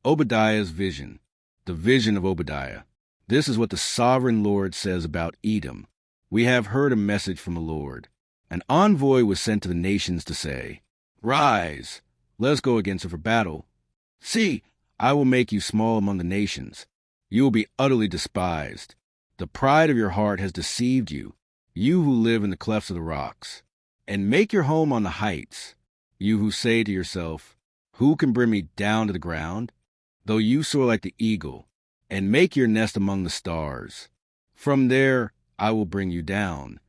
Obadiah's vision. The vision of Obadiah. This is what the sovereign Lord says about Edom. We have heard a message from the Lord. An envoy was sent to the nations to say, "Rise, let us go against it for battle. See, I will make you small among the nations. You will be utterly despised. The pride of your heart has deceived you, you who live in the clefts of the rocks. And make your home on the heights, you who say to yourself, 'Who can bring me down to the ground?' Though you soar like the eagle, and make your nest among the stars. From there I will bring you down,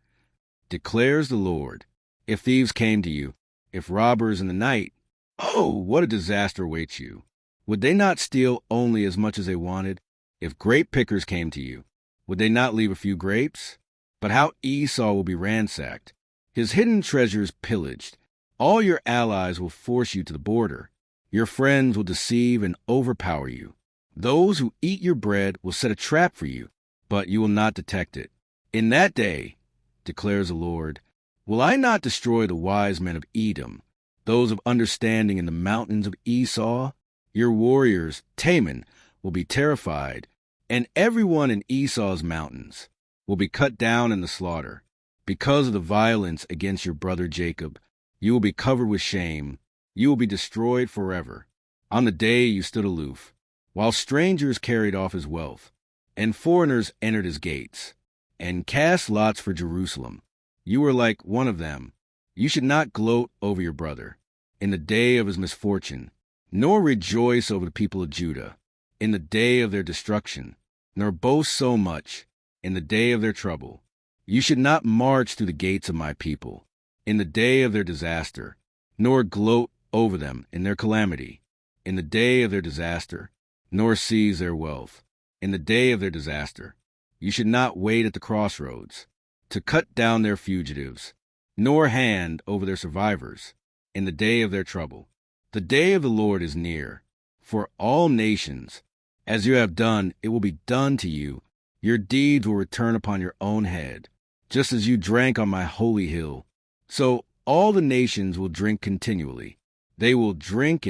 declares the Lord. If thieves came to you, if robbers in the night, oh, what a disaster awaits you. Would they not steal only as much as they wanted? If grape pickers came to you, would they not leave a few grapes? But how Esau will be ransacked, his hidden treasures pillaged. All your allies will force you to the border. Your friends will deceive and overpower you. Those who eat your bread will set a trap for you, but you will not detect it. In that day, declares the Lord, will I not destroy the wise men of Edom, those of understanding in the mountains of Esau? Your warriors, Taman, will be terrified, and everyone in Esau's mountains will be cut down in the slaughter. Because of the violence against your brother Jacob, you will be covered with shame. You will be destroyed forever. On the day you stood aloof, while strangers carried off his wealth, and foreigners entered his gates, and cast lots for Jerusalem. You were like one of them. You should not gloat over your brother in the day of his misfortune, nor rejoice over the people of Judah in the day of their destruction, nor boast so much in the day of their trouble. You should not march through the gates of my people in the day of their disaster, nor gloat over them in their calamity in the day of their disaster, nor seize their wealth in the day of their disaster. You should not wait at the crossroads to cut down their fugitives, nor hand over their survivors in the day of their trouble. The day of the Lord is near. For all nations, as you have done, it will be done to you. Your deeds will return upon your own head, just as you drank on my holy hill. So all the nations will drink continually. They will drink,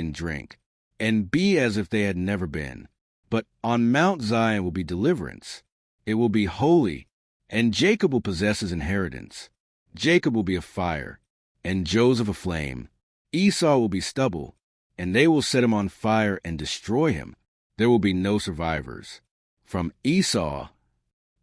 and be as if they had never been. But on Mount Zion will be deliverance. It will be holy, and Jacob will possess his inheritance. Jacob will be a fire, and Joseph a flame. Esau will be stubble, and they will set him on fire and destroy him. There will be no survivors. From Esau,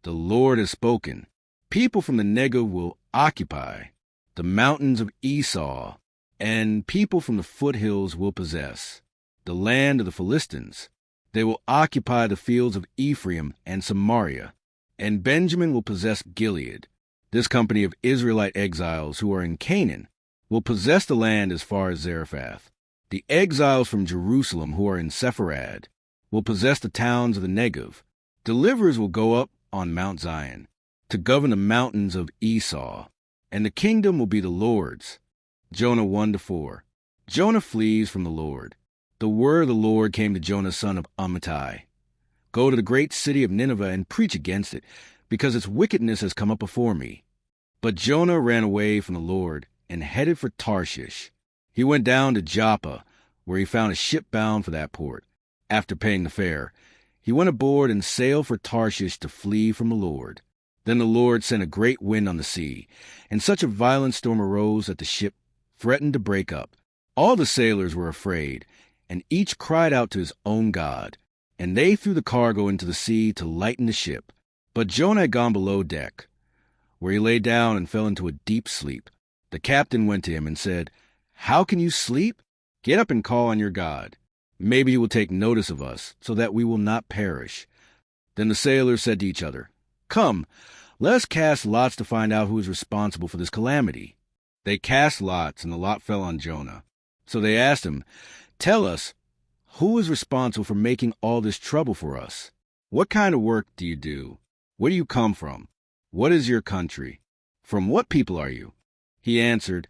the Lord has spoken. People from the Negev will occupy the mountains of Esau, and people from the foothills will possess the land of the Philistines. They will occupy the fields of Ephraim and Samaria, and Benjamin will possess Gilead. This company of Israelite exiles who are in Canaan will possess the land as far as Zarephath. The exiles from Jerusalem who are in Sepharad will possess the towns of the Negev. Deliverers will go up on Mount Zion to govern the mountains of Esau, and the kingdom will be the Lord's. Jonah 1-4. Jonah flees from the Lord. The word of the Lord came to Jonah son of Amittai. Go to the great city of Nineveh and preach against it, because its wickedness has come up before me. But Jonah ran away from the Lord and headed for Tarshish. He went down to Joppa, where he found a ship bound for that port. After paying the fare, he went aboard and sailed for Tarshish to flee from the Lord. Then the Lord sent a great wind on the sea, and such a violent storm arose that the ship threatened to break up. All the sailors were afraid, and each cried out to his own God. And they threw the cargo into the sea to lighten the ship. But Jonah had gone below deck, where he lay down and fell into a deep sleep. The captain went to him and said, "How can you sleep? Get up and call on your God. Maybe he will take notice of us, so that we will not perish." Then the sailors said to each other, "Come, let us cast lots to find out who is responsible for this calamity." They cast lots, and the lot fell on Jonah. So they asked him, "Tell us, who is responsible for making all this trouble for us? What kind of work do you do? Where do you come from? What is your country? From what people are you?" He answered,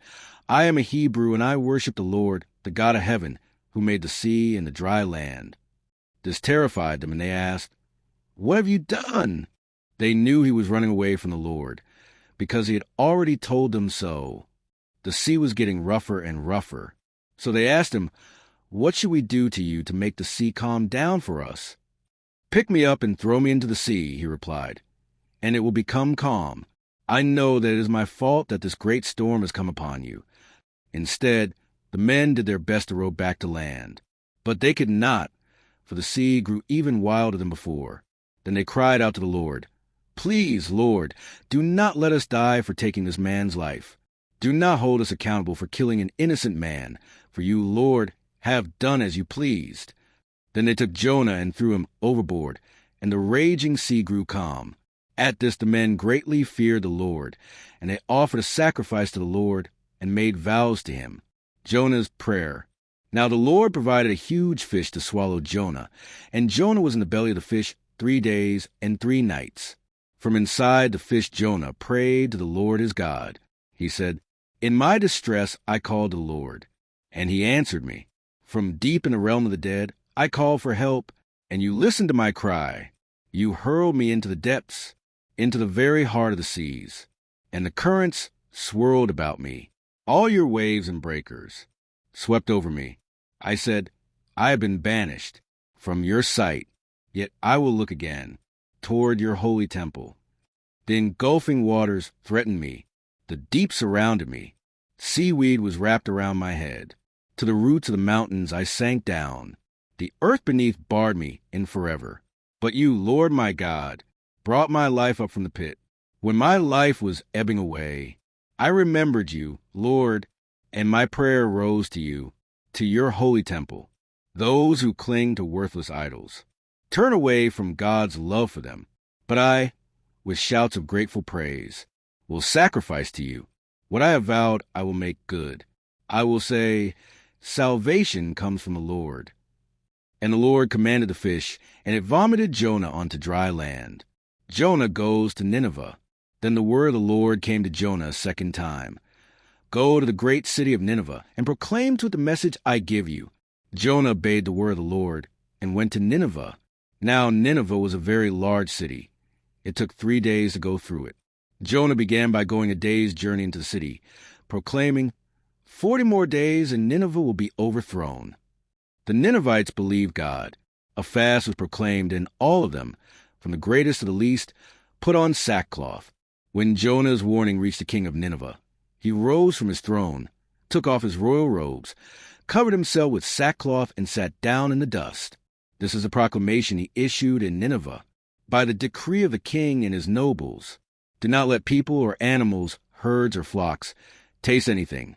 "I am a Hebrew, and I worship the Lord, the God of heaven, who made the sea and the dry land." This terrified them, and they asked, "What have you done?" They knew he was running away from the Lord, because he had already told them so. The sea was getting rougher and rougher. So they asked him, what should we do to you to make the sea calm down for us?" "Pick me up and throw me into the sea," he replied, "and it will become calm. I know that it is my fault that this great storm has come upon you." Instead, the men did their best to row back to land. But they could not, for the sea grew even wilder than before. Then they cried out to the Lord, "Please, Lord, do not let us die for taking this man's life. Do not hold us accountable for killing an innocent man, for you, Lord, have done as you pleased." Then they took Jonah and threw him overboard, and the raging sea grew calm. At this the men greatly feared the Lord, and they offered a sacrifice to the Lord and made vows to him. Jonah's prayer. Now the Lord provided a huge fish to swallow Jonah, and Jonah was in the belly of the fish 3 days and 3 nights. From inside the fish Jonah prayed to the Lord his God. He said, "In my distress I called to the Lord, and he answered me. From deep in the realm of the dead I called for help, and you listened to my cry. You hurled me into the depths, into the very heart of the seas, and the currents swirled about me. All your waves and breakers swept over me. I said, I have been banished from your sight, yet I will look again toward your holy temple. The engulfing waters threatened me. The deep surrounded me. Seaweed was wrapped around my head. To the roots of the mountains I sank down. The earth beneath barred me in forever. But you, Lord my God, brought my life up from the pit. When my life was ebbing away, I remembered you, Lord, and my prayer rose to you, to your holy temple. Those who cling to worthless idols turn away from God's love for them. But I, with shouts of grateful praise, will sacrifice to you. What I have vowed I will make good. I will say, salvation comes from the Lord. And the Lord commanded the fish, and it vomited Jonah onto dry land. Jonah goes to Nineveh. Then the word of the Lord came to Jonah a second time. Go to the great city of Nineveh, and proclaim to it the message I give you. Jonah obeyed the word of the Lord, and went to Nineveh. Now Nineveh was a very large city. It took 3 days to go through it. Jonah began by going a day's journey into the city, proclaiming, 40 more days and Nineveh will be overthrown. The Ninevites believed God. A fast was proclaimed, and all of them, from the greatest to the least, put on sackcloth. When Jonah's warning reached the king of Nineveh, he rose from his throne, took off his royal robes, covered himself with sackcloth, and sat down in the dust. This is a proclamation he issued in Nineveh, by the decree of the king and his nobles. Do not let people or animals, herds or flocks, taste anything.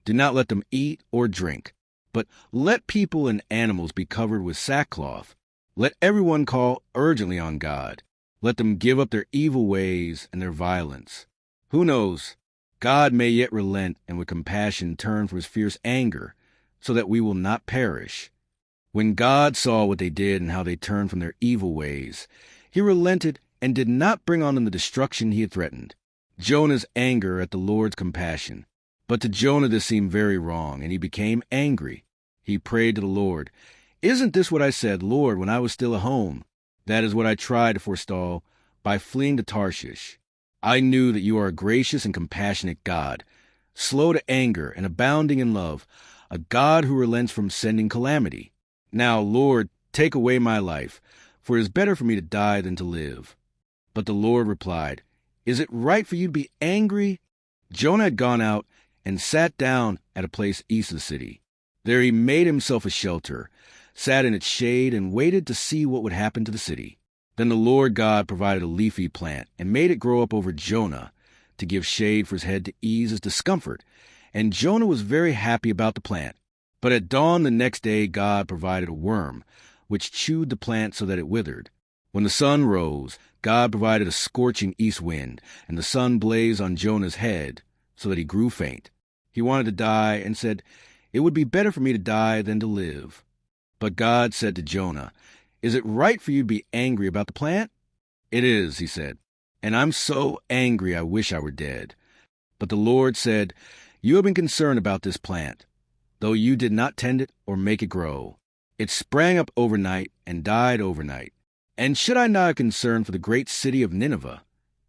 Do not let them eat or drink, but let people and animals be covered with sackcloth. Let everyone call urgently on God. Let them give up their evil ways and their violence. Who knows? God may yet relent and with compassion turn from his fierce anger, so that we will not perish. When God saw what they did and how they turned from their evil ways, he relented and did not bring on them the destruction he had threatened. Jonah's anger at the Lord's compassion. But to Jonah this seemed very wrong, and he became angry. He prayed to the Lord, "Isn't this what I said, Lord, when I was still at home? That is what I tried to forestall by fleeing to Tarshish. I knew that you are a gracious and compassionate God, slow to anger and abounding in love, a God who relents from sending calamity. Now, Lord, take away my life, for it is better for me to die than to live." But the Lord replied, "Is it right for you to be angry?" Jonah had gone out and sat down at a place east of the city. There he made himself a shelter, sat in its shade, and waited to see what would happen to the city. Then the Lord God provided a leafy plant and made it grow up over Jonah to give shade for his head to ease his discomfort. And Jonah was very happy about the plant. But at dawn the next day God provided a worm, which chewed the plant so that it withered. When the sun rose, God provided a scorching east wind, and the sun blazed on Jonah's head so that he grew faint. He wanted to die and said, "It would be better for me to die than to live." But God said to Jonah, "Is it right for you to be angry about the plant?" "It is," he said, "and I'm so angry I wish I were dead." But the Lord said, "You have been concerned about this plant, though you did not tend it or make it grow. It sprang up overnight and died overnight. And should I not have concern for the great city of Nineveh,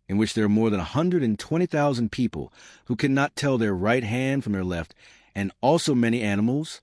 in which there are more than 120,000 people who cannot tell their right hand from their left, and also many animals?